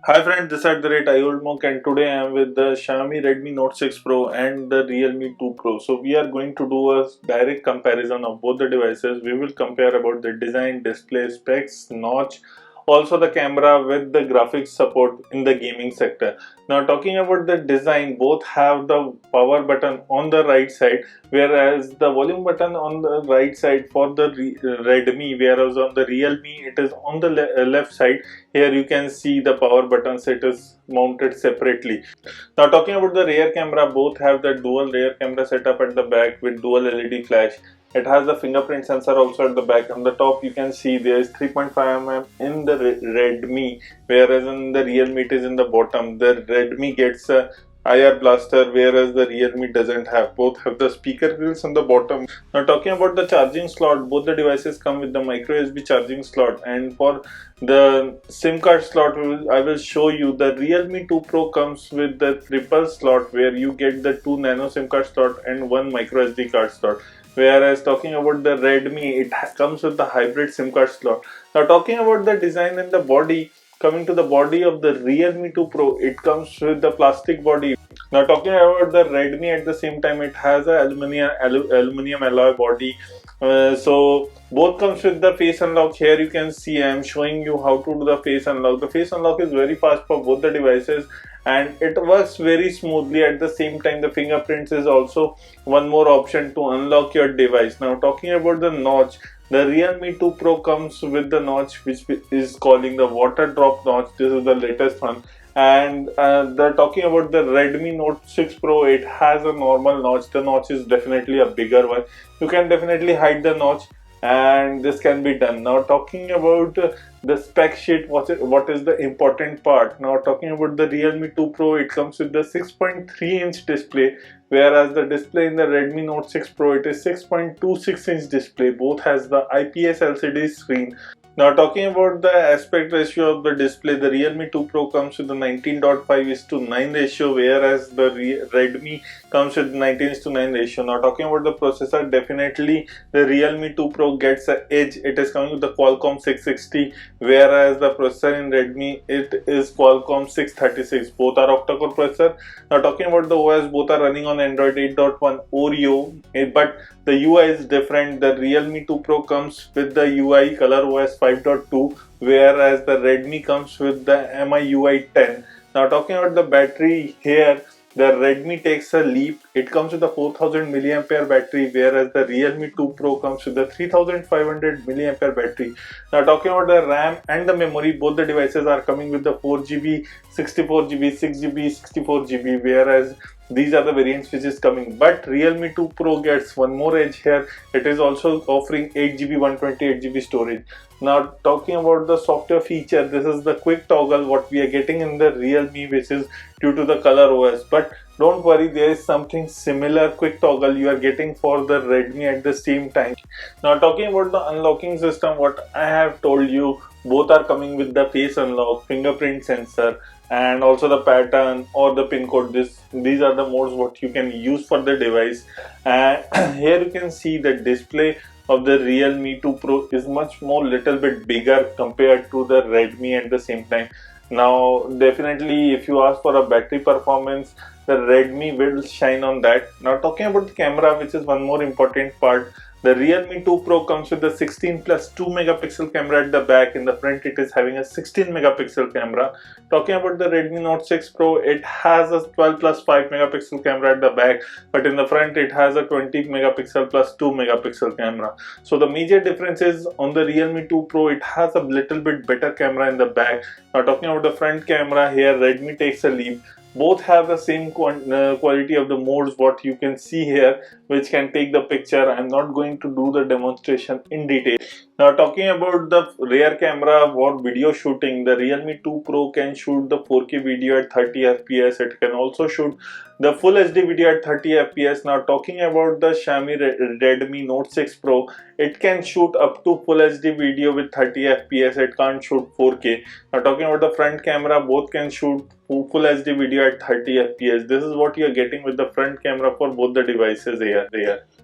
Hi friends, this is the rate Monk and today I am with the Xiaomi Redmi Note 6 Pro and the Realme 2 Pro. So we are going to do a direct comparison of both the devices. We will compare about the design, display, specs, notch, also the camera with the graphics support in the gaming sector. Now talking about the design, both have the power button on the right side, whereas the volume button on the right side for the Redmi, whereas on the Realme it is on the left side. Here you can see the power buttons, it is mounted separately. Now talking about the rear camera, both have the dual rear camera setup at the back with dual LED flash. It has the fingerprint sensor also at the back. On the top you can see there is 3.5 mm in the Redmi, whereas in the Realme it is in the bottom. The Redmi gets a IR blaster, whereas the Realme doesn't have. Both have the speaker grills on the bottom. Now talking about the charging slot, both the devices come with the micro USB charging slot, and for the SIM card slot I will show you. The Realme 2 Pro comes with the triple slot where you get the 2 nano SIM card slot and 1 micro SD card slot. Whereas talking about the Redmi, it comes with the hybrid SIM card slot. Now talking about the design and the body, coming to the body of the Realme 2 Pro, it comes with the plastic body. Now talking about the Redmi, at the same time it has a aluminum alloy body. So both comes with the face unlock. Here you can see I am showing you how to do the face unlock. The face unlock is very fast for both the devices and it works very smoothly. At the same time the fingerprints is also one more option to unlock your device. Now talking about the notch, the Realme 2 Pro comes with the notch which is calling the water drop notch. This is the latest one. And they're talking about the Redmi Note 6 Pro. It has a normal notch. The notch is definitely a bigger one. You can definitely hide the notch and this can be done. Now talking about the spec sheet, what is the important part. Now talking about the Realme 2 Pro, it comes with the 6.3-inch display, whereas the display in the Redmi Note 6 Pro, it is 6.26-inch display. Both has the IPS LCD screen. Now talking about the aspect ratio of the display, the Realme 2 Pro comes with the 19.5:9 ratio, whereas the Redmi comes with 19:9 ratio. Now talking about the processor, definitely the Realme 2 Pro gets an edge. It is coming with the Qualcomm 660, whereas the processor in Redmi, it is Qualcomm 636. Both are octa-core processor. Now talking about the OS, both are running on Android 8.1 Oreo, but the UI is different. The Realme 2 Pro comes with the UI ColorOS 5.2, whereas the Redmi comes with the MIUI 10. Now talking about the battery here, the Redmi takes a leap. It comes with a 4000 mAh battery, whereas the Realme 2 Pro comes with a 3500 mAh battery. Now talking about the RAM and the memory, both the devices are coming with the 4GB, 64GB, 6GB, 64GB, whereas these are the variants which is coming. But Realme 2 Pro gets one more edge here. It is also offering 8GB, 128GB storage. Now talking about the software feature, this is the quick toggle what we are getting in the Realme, which is due to the ColorOS. But don't worry, there is something similar quick toggle you are getting for the Redmi at the same time. Now talking about the unlocking system, what I have told you, both are coming with the face unlock, fingerprint sensor, and also the pattern or the pin code. These are the modes what you can use for the device. And here you can see the display of the Realme 2 Pro is much more little bit bigger compared to the Redmi at the same time. Now definitely if you ask for a battery performance, the Redmi will shine on that. Now talking about the camera, which is one more important part, the Realme 2 Pro comes with the 16 plus 2 megapixel camera at the back. In the front it is having a 16 megapixel camera. Talking about the Redmi Note 6 Pro, it has a 12 plus 5 megapixel camera at the back, but in the front it has a 20 megapixel plus 2 megapixel camera. So the major difference is on the Realme 2 Pro, it has a little bit better camera in the back. Now talking about the front camera, here Redmi takes a leap. Both have the same quality of the modes what you can see here, which can take the picture. I'm not going to do the demonstration in detail. Now talking about the rear camera for video shooting, the Realme 2 Pro can shoot the 4K video at 30 fps. It can also shoot the full HD video at 30 fps. Now talking about the Xiaomi Redmi Note 6 Pro, it can shoot up to full HD video with 30 fps. It can't shoot 4K. Now talking about the front camera, both can shoot full HD video at 30 fps. This is what you are getting with the front camera for both the devices here.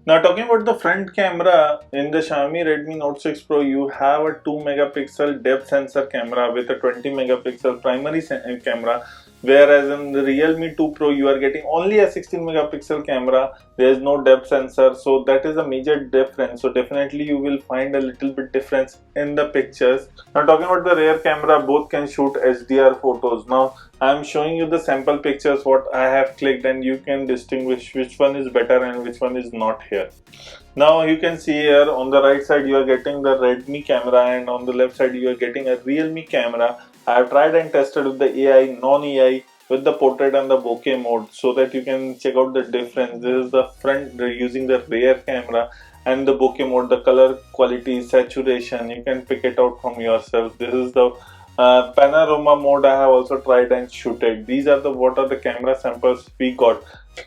Now talking about the front camera, in the Xiaomi Redmi Note 6 Pro, you have a 2 megapixel depth sensor camera with a 20 megapixel primary camera, whereas in the Realme 2 Pro you are getting only a 16 megapixel camera. There is no depth sensor, so that is a major difference. So definitely you will find a little bit difference in the pictures. Now talking about the rear camera, both can shoot HDR photos. Now I am showing you the sample pictures what I have clicked, and you can distinguish which one is better and which one is not here. Now you can see here on the right side you are getting the Redmi camera, and on the left side you are getting a Realme camera. I have tried and tested with the AI, non-AI, with the portrait and the bokeh mode, so that you can check out the difference. This is the front using the rear camera, and the bokeh mode, the color quality, saturation, you can pick it out from yourself. This is the panorama mode I have also tried and shooted. These are the what are the camera samples we got.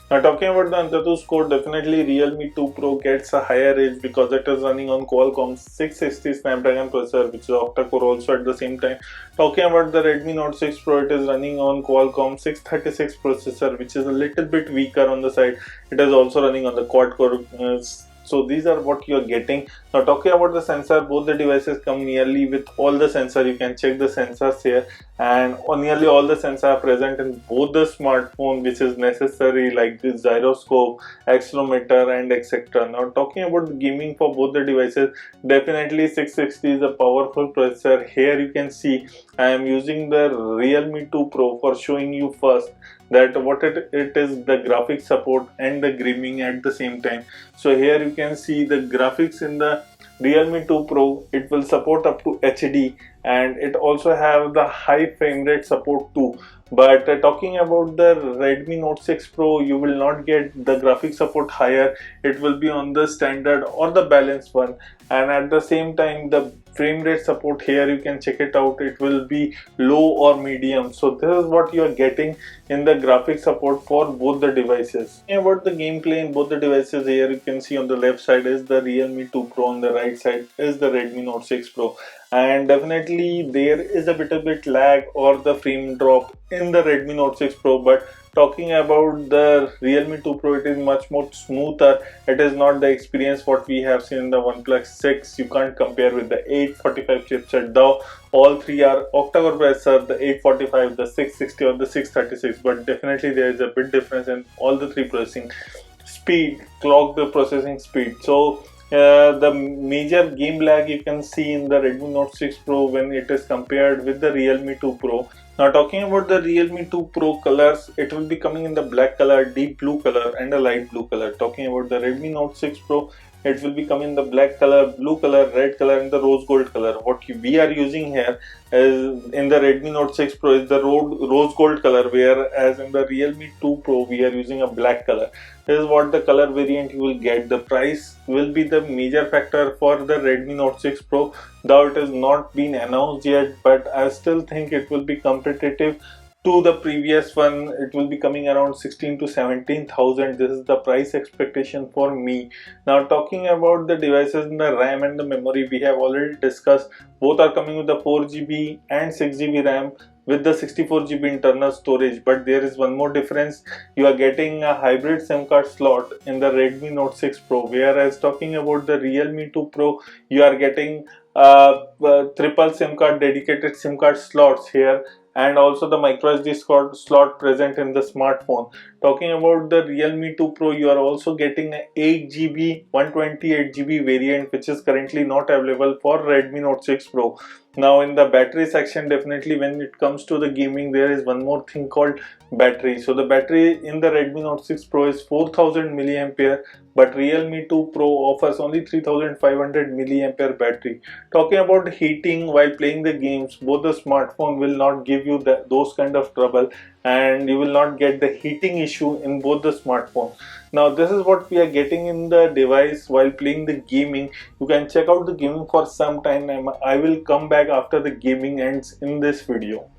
Now talking about the Antutu score, definitely Realme 2 Pro gets a higher edge because it is running on Qualcomm 660 Snapdragon processor, which is octa-core also at the same time. Talking about the Redmi Note 6 Pro, it is running on Qualcomm 636 processor, which is a little bit weaker on the side. It is also running on the quad-core. So these are what you are getting. Now talking about the sensor, both the devices come nearly with all the sensor. You can check the sensors here, and nearly all the sensors are present in both the smartphone, which is necessary, like the gyroscope, accelerometer, and etc. Now talking about the gaming for both the devices, definitely 660 is a powerful processor. Here you can see I am using the Realme 2 Pro for showing you first that what it is, the graphics support and the gaming at the same time. So here you can see the graphics in the Realme 2 Pro. It will support up to HD, and it also have the high frame rate support too. But talking about the Redmi Note 6 Pro, you will not get the graphic support higher. It will be on the standard or the balanced one, and at the same time the frame rate support, here you can check it out, it will be low or medium. So this is what you are getting in the graphic support for both the devices. About the gameplay in both the devices, here you can see on the left side is the Realme 2 Pro, on the right side is the Redmi Note 6 Pro, and definitely there is a bit lag or the frame drop in the Redmi Note 6 Pro. But talking about the Realme 2 Pro, it is much more smoother. It is not the experience what we have seen in the OnePlus 6. You can't compare with the 845 chipset, though all three are octa-core processor, the 845, the 660 or the 636, but definitely there is a bit difference in all the three processing speed, clock the processing speed. So the major game lag you can see in the Redmi Note 6 Pro when it is compared with the Realme 2 Pro. Now talking about the Realme 2 Pro colors, it will be coming in the black color, deep blue color, and a light blue color. Talking about the Redmi Note 6 Pro, it will be coming in the black color, blue color, red color, and the rose gold color. What we are using here is in the Redmi Note 6 Pro is the rose gold color, whereas in the Realme 2 Pro we are using a black color. This is what the color variant you will get. The price will be the major factor for the Redmi Note 6 Pro, though it has not been announced yet, but I still think it will be competitive to the previous one. It will be coming around 16 to 17,000. This is the price expectation for me. Now talking about the devices in the RAM and the memory, we have already discussed. Both are coming with the 4GB and 6GB RAM with the 64GB internal storage, but there is one more difference. You are getting a hybrid SIM card slot in the Redmi Note 6 Pro, whereas talking about the Realme 2 Pro, you are getting triple SIM card, dedicated SIM card slots here, and also the micro SD slot present in the smartphone. Talking about the Realme 2 Pro, you are also getting a 8GB 128GB variant, which is currently not available for Redmi Note 6 Pro. Now in the battery section, definitely when it comes to the gaming, there is one more thing called battery. So the battery in the Redmi Note 6 Pro is 4000 mAh, but Realme 2 Pro offers only 3500 mAh battery. Talking about heating while playing the games, both the smartphone will not give you those kind of trouble, and you will not get the heating issue in both the smartphones. Now this is what we are getting in the device while playing the gaming. You can check out the gaming for some time, and I will come back after the gaming ends in this video.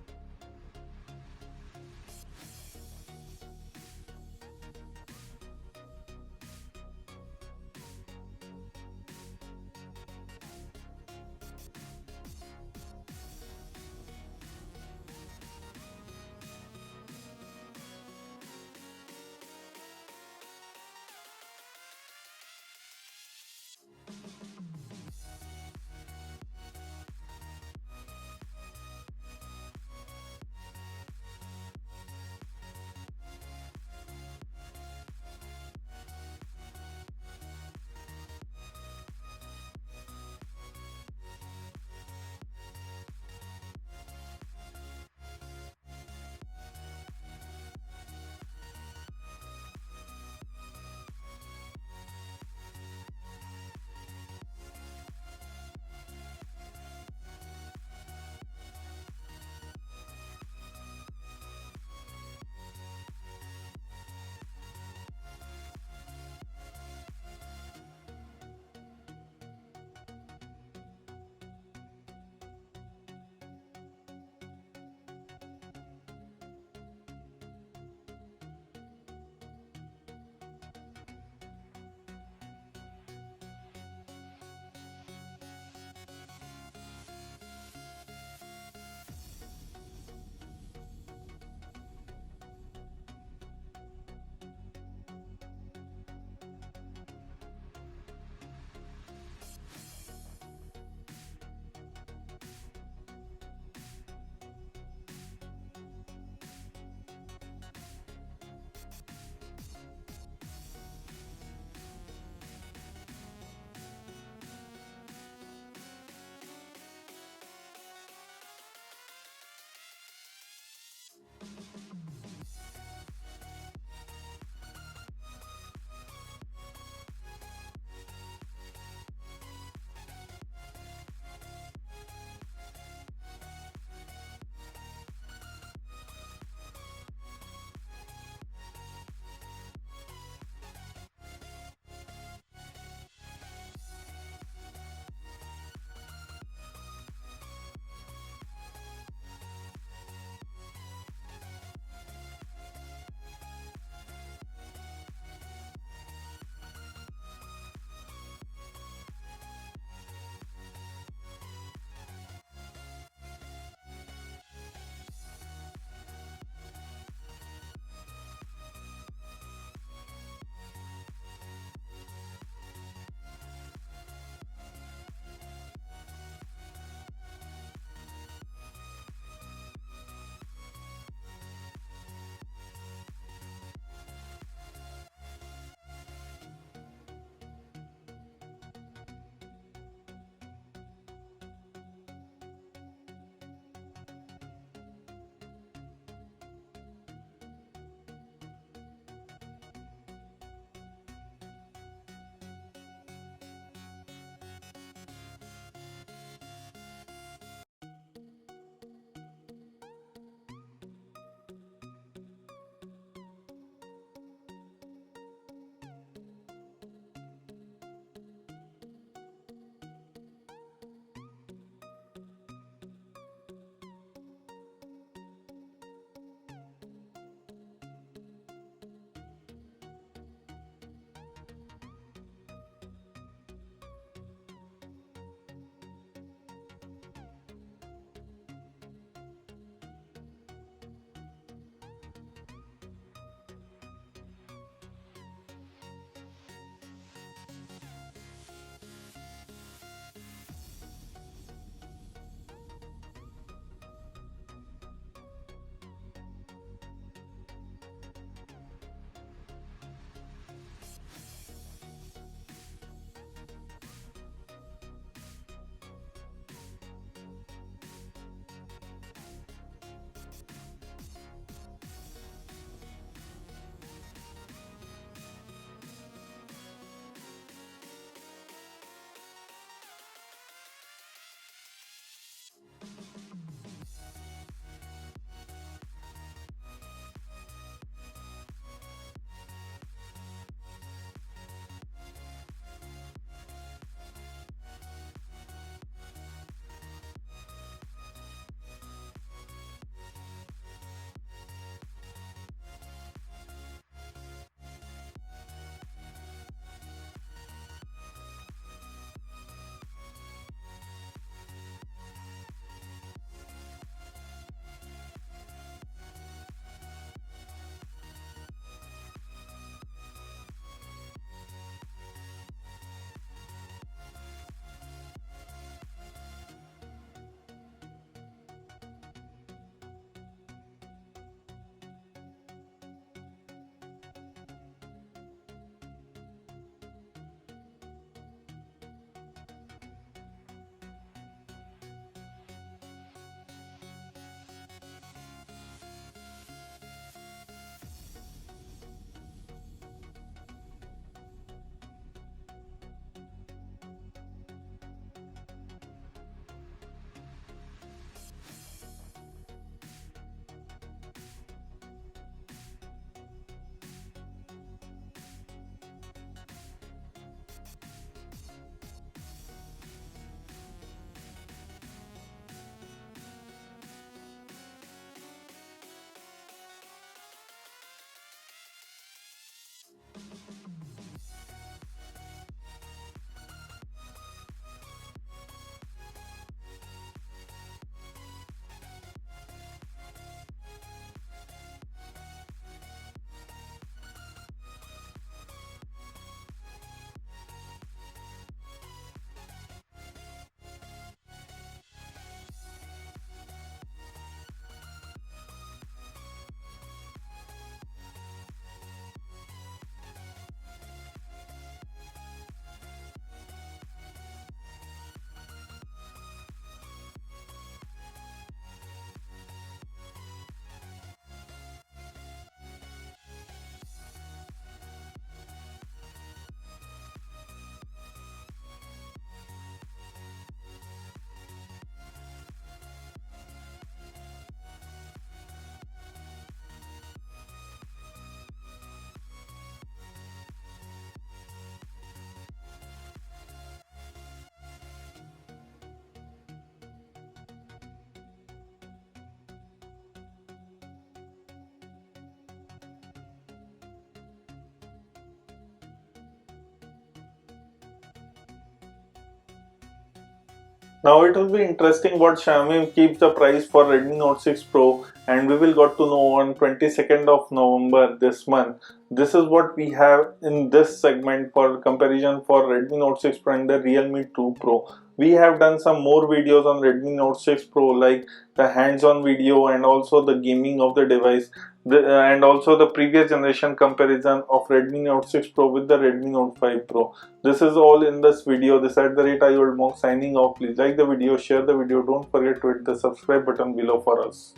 Now it will be interesting what Xiaomi keeps the price for Redmi Note 6 Pro, and we will got to know on 22nd of November this month. This is what we have in this segment for comparison for Redmi Note 6 Pro and the Realme 2 Pro. We have done some more videos on Redmi Note 6 Pro, like the hands-on video and also the gaming of the device, and also the previous generation comparison of Redmi Note 6 Pro with the Redmi Note 5 Pro. This is all in this video. This at the rate I old monk signing off. Please like the video, share the video. Don't forget to hit the subscribe button below for us.